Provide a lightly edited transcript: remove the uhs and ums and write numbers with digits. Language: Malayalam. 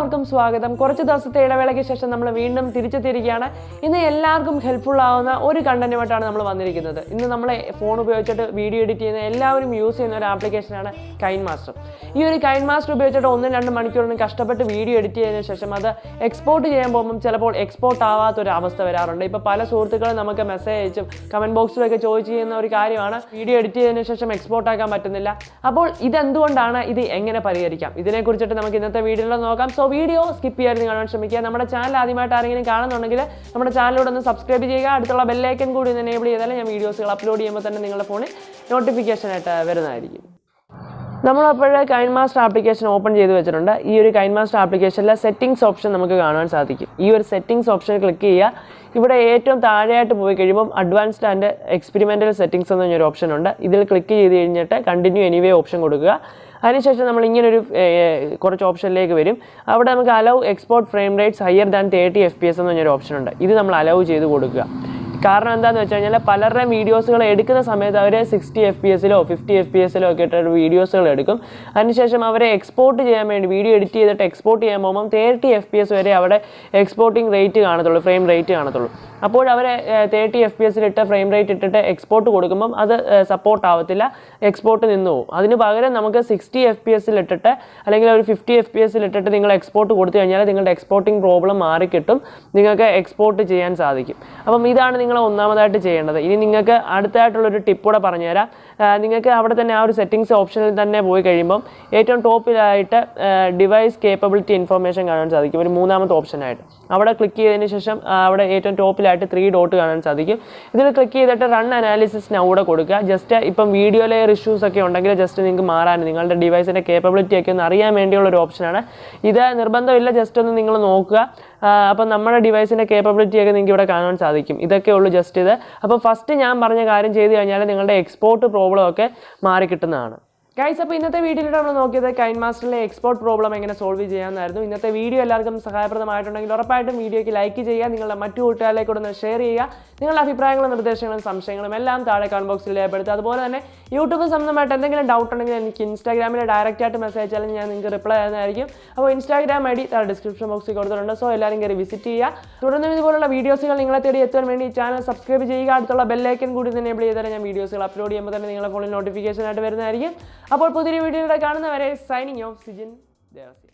എല്ലാവർക്കും സ്വാഗതം. കുറച്ച് ദിവസത്തെ ഇടവേളയ്ക്ക് ശേഷം നമ്മൾ വീണ്ടും തിരിച്ചെത്തിയിരിക്കുകയാണ്. ഇന്ന് എല്ലാവർക്കും ഹെൽപ്ഫുൾ ആവുന്ന ഒരു കണ്ടന്റുമായിട്ടാണ് നമ്മൾ വന്നിരിക്കുന്നത്. ഇന്ന് നമ്മൾ ഫോൺ ഉപയോഗിച്ചിട്ട് വീഡിയോ എഡിറ്റ് ചെയ്യുന്ന എല്ലാവരും യൂസ് ചെയ്യുന്ന ഒരു ആപ്ലിക്കേഷനാണ് കൈൻമാസ്റ്റർ. ഈ ഒരു കൈൻമാസ്റ്റർ ഉപയോഗിച്ചിട്ട് 1-2 മണിക്കൂറിന് കഷ്ടപ്പെട്ട് വീഡിയോ എഡിറ്റ് ചെയ്തതിന് ശേഷം അത് എക്സ്പോർട്ട് ചെയ്യാൻ പോകുമ്പം ചിലപ്പോൾ എക്സ്പോർട്ട് ആവാത്തൊരു അവസ്ഥ വരാറുണ്ട്. ഇപ്പോൾ പല സുഹൃത്തുക്കളും നമുക്ക് മെസ്സേജ് അയച്ചും കമൻറ്റ് ബോക്സിലൊക്കെ ചോദിച്ച് ചെയ്യുന്ന ഒരു കാര്യമാണ് വീഡിയോ എഡിറ്റ് ചെയ്തതിന് ശേഷം എക്സ്പോർട്ട് ആക്കാൻ പറ്റുന്നില്ല. അപ്പോൾ ഇതെന്തുകൊണ്ടാണ്, ഇത് എങ്ങനെ പരിഹരിക്കാം, ഇതിനെക്കുറിച്ചിട്ട് നമുക്ക് ഇന്നത്തെ വീഡിയോയിൽ നോക്കാം. സോ വീഡിയോ സ്കിപ്പ് ചെയ്യാതെ കാണാൻ ശ്രമിക്കുക. നമ്മുടെ ചാനൽ ആദ്യമായിട്ട് ആരെങ്കിലും കാണുന്നുണ്ടെങ്കിൽ നമ്മുടെ ചാനലിലൂടെ ഒന്ന് സബ്സ്ക്രൈബ് ചെയ്യുക. അടുത്തുള്ള ബെല്ലൈക്കൻ കൂടി ഒന്ന് എനേബിൾ ചെയ്താൽ ഞാൻ വീഡിയോസുകൾ അപ്ലോഡ് ചെയ്യുമ്പോൾ തന്നെ നിങ്ങളുടെ ഫോണിൽ നോട്ടിഫിക്കേഷനായിട്ട് വരുന്നതായിരിക്കും. നമ്മളപ്പോൾ കൈൻമാസ്റ്റർ ആപ്ലിക്കേഷൻ ഓപ്പൺ ചെയ്ത് വെച്ചിട്ടുണ്ട്. ഈ ഒരു കൈൻമാസ്റ്റർ ആപ്ലിക്കേഷനിലെ സെറ്റിംഗ്സ് ഓപ്ഷൻ നമുക്ക് കാണാൻ സാധിക്കും. ഈ ഒരു സെറ്റിംഗ്സ് ഓപ്ഷൻ ക്ലിക്ക് ചെയ്യുക. ഇവിടെ ഏറ്റവും താഴെയായിട്ട് പോയി കഴിയുമ്പം അഡ്വാൻസ്ഡ് ആൻഡ് എക്സ്പെരിമെൻ്റൽ സെറ്റിംഗ്സ് എന്ന് പറഞ്ഞൊരു ഓപ്ഷൻ ഉണ്ട്. ഇതിൽ ക്ലിക്ക് ചെയ്ത് കഴിഞ്ഞിട്ട് കണ്ടിന്യൂ എനിവേ ഓപ്ഷൻ കൊടുക്കുക. അതിനുശേഷം നമ്മൾ ഇങ്ങനൊരു കുറച്ച് ഓപ്ഷനിലേക്ക് വരും. അവിടെ നമുക്ക് allow export frame rates higher than 30 FPS എന്ന് പറഞ്ഞൊരു ഓപ്ഷൻ ഉണ്ട്. ഇത് നമ്മൾ അലൗ ചെയ്ത് കൊടുക്കുക. കാരണം എന്താണെന്ന് വെച്ച് കഴിഞ്ഞാൽ പലരുടെയും വീഡിയോസുകൾ എടുക്കുന്ന സമയത്ത് അവർ 60 FPS-ലോ 50 FPS-ലോ ഒക്കെ ഇട്ടൊരു വീഡിയോസുകൾ എടുക്കും. അതിനുശേഷം അവരെ എക്സ്പോർട്ട് ചെയ്യാൻ വേണ്ടി വീഡിയോ എഡിറ്റ് ചെയ്തിട്ട് എക്സ്പോർട്ട് ചെയ്യാൻ പോകുമ്പം 30 FPS വരെ അവിടെ എക്സ്പോർട്ടിംഗ് റേറ്റ് കാണത്തുള്ളൂ, ഫ്രെയിം റേറ്റ് കാണത്തുള്ളൂ. അപ്പോൾ അവർ 30 FPS-ലിട്ട് ഫ്രെയിം റേറ്റ് ഇട്ടിട്ട് എക്സ്പോർട്ട് കൊടുക്കുമ്പം അത് സപ്പോർട്ട് ആവത്തില്ല, എക്സ്പോർട്ട് നിന്ന് പോകും. അതിന് പകരം നമുക്ക് 60 FPS-ലിട്ടിട്ട് അല്ലെങ്കിൽ ഒരു 50 FPS-ലിട്ടിട്ട് നിങ്ങൾ എക്സ്പോർട്ട് കൊടുത്തു കഴിഞ്ഞാൽ നിങ്ങളുടെ എക്സ്പോർട്ടിംഗ് പ്രോബ്ലം മാറിക്കിട്ടും, നിങ്ങൾക്ക് എക്സ്പോർട്ട് ചെയ്യാൻ സാധിക്കും. അപ്പം ഇതാണ് നിങ്ങൾ ഒന്നാമതായിട്ട് ചെയ്യേണ്ടത്. ഇനി നിങ്ങൾക്ക് അടുത്തായിട്ടുള്ളൊരു ടിപ്പ് കൂടെ പറഞ്ഞുതരാം. നിങ്ങൾക്ക് അവിടെ തന്നെ ആ ഒരു സെറ്റിംഗ്സ് ഓപ്ഷനിൽ തന്നെ പോയി കഴിയുമ്പം ഏറ്റവും ടോപ്പിലായിട്ട് ഡിവൈസ് കേപ്പബിലിറ്റി ഇൻഫർമേഷൻ കാണാൻ സാധിക്കും, ഒരു മൂന്നാമത്തെ ഓപ്ഷനായിട്ട്. അവിടെ ക്ലിക്ക് ചെയ്തതിന് ശേഷം അവിടെ ഏറ്റവും ടോപ്പിലായിട്ട് 3 ഡോട്ട് കാണാൻ സാധിക്കും. ഇതിൽ ക്ലിക്ക് ചെയ്തിട്ട് റൺ അനാലിസിസ് നൗ കൂടെ കൊടുക്കുക. ജസ്റ്റ് ഇപ്പം വീഡിയോ ലെയർ ഇഷ്യൂസ് ഒക്കെ ഉണ്ടെങ്കിൽ ജസ്റ്റ് നിങ്ങൾക്ക് മാറാൻ നിങ്ങളുടെ ഡിവൈസിൻ്റെ കേപ്പബിലിറ്റി ഒക്കെ ഒന്ന് അറിയാൻ വേണ്ടിയുള്ളൊരു ഓപ്ഷനാണ്. ഇത് നിർബന്ധമില്ല, ജസ്റ്റ് ഒന്ന് നിങ്ങൾ നോക്കുക. അപ്പം നമ്മുടെ ഡിവൈസിൻ്റെ കേപ്പബിലിറ്റി ഒക്കെ നിങ്ങൾക്ക് ഇവിടെ കാണാൻ സാധിക്കും. ഇതൊക്കെ ഉള്ളൂ ജസ്റ്റ് ഇത്. അപ്പോൾ ഫസ്റ്റ് ഞാൻ പറഞ്ഞ കാര്യം ചെയ്ത് കഴിഞ്ഞാൽ നിങ്ങളുടെ എക്സ്പോർട്ട് പ്രോബ്ലം ഒക്കെ മാറിക്കിട്ടുന്നതാണ്. ഗൈസ്, അപ്പോൾ ഇന്നത്തെ വീഡിയോയിൽ നമ്മൾ നോക്കിയത് കൈൻമാസ്റ്ററിലെ എക്സ്പോർട്ട് പ്രോബ്ലം എങ്ങനെ സോൾവ് ചെയ്യാമെന്നായിരുന്നു. ഇന്നത്തെ വീഡിയോ എല്ലാവർക്കും സഹായപ്രദമായിട്ടുണ്ടെങ്കിൽ ഉറപ്പായിട്ടും വീഡിയോയ്ക്ക് ലൈക്ക് ചെയ്യുക, നിങ്ങളുടെ മറ്റു കൂട്ടുകാരിലേക്ക് ഒന്ന് ഷെയർ ചെയ്യുക. നിങ്ങളുടെ അഭിപ്രായങ്ങളും നിർദ്ദേശങ്ങളും സംശയങ്ങളും എല്ലാം താഴെ കമന്റ് ബോക്സിൽ രേഖപ്പെടുത്തുക. അതുപോലെ തന്നെ യൂട്യൂബ് സംബന്ധമായിട്ട് എന്തെങ്കിലും ഡൗട്ട് ഉണ്ടെങ്കിൽ എനിക്ക് ഇൻസ്റ്റാഗ്രാമിൽ ഡയറക്റ്റ് ആയിട്ട് മെസ്സേജ് അയച്ചാലും ഞാൻ നിങ്ങൾക്ക് റിപ്ലൈ ചെയ്യുന്നതായിരിക്കും. അപ്പോൾ ഇൻസ്റ്റാഗ്രാം ID താഴെ ഡിസ്ക്രിപ്ഷൻ ബോക്സിൽ കൊടുത്തിട്ടുണ്ട്. സോ എല്ലാവരും കയറി വിസിറ്റ് ചെയ്യുക. തുടർന്ന് ഇതുപോലുള്ള വീഡിയോസുകൾ നിങ്ങളെ തേടി എത്താൻ വേണ്ടി ഈ ചാനൽ സബ്സ്ക്രൈബ് ചെയ്യുക. അടുത്തുള്ള ബെല്ലൈക്കൻ കൂടി എനേബിൾ ചെയ്താൽ ഞാൻ വീഡിയോസുകൾ അപ്ലോഡ് ചെയ്യുമ്പോൾ തന്നെ നിങ്ങളുടെ ഫോണിൽ നോട്ടിഫിക്കേഷൻ ആയിട്ട് വരുന്നതായിരിക്കും. അപ്പോൾ പുതിയൊരു വീഡിയോയുടെ കാണുന്നവരെ സൈനിങ് ഓഫ് സിജിൻ ദേവസ്യ.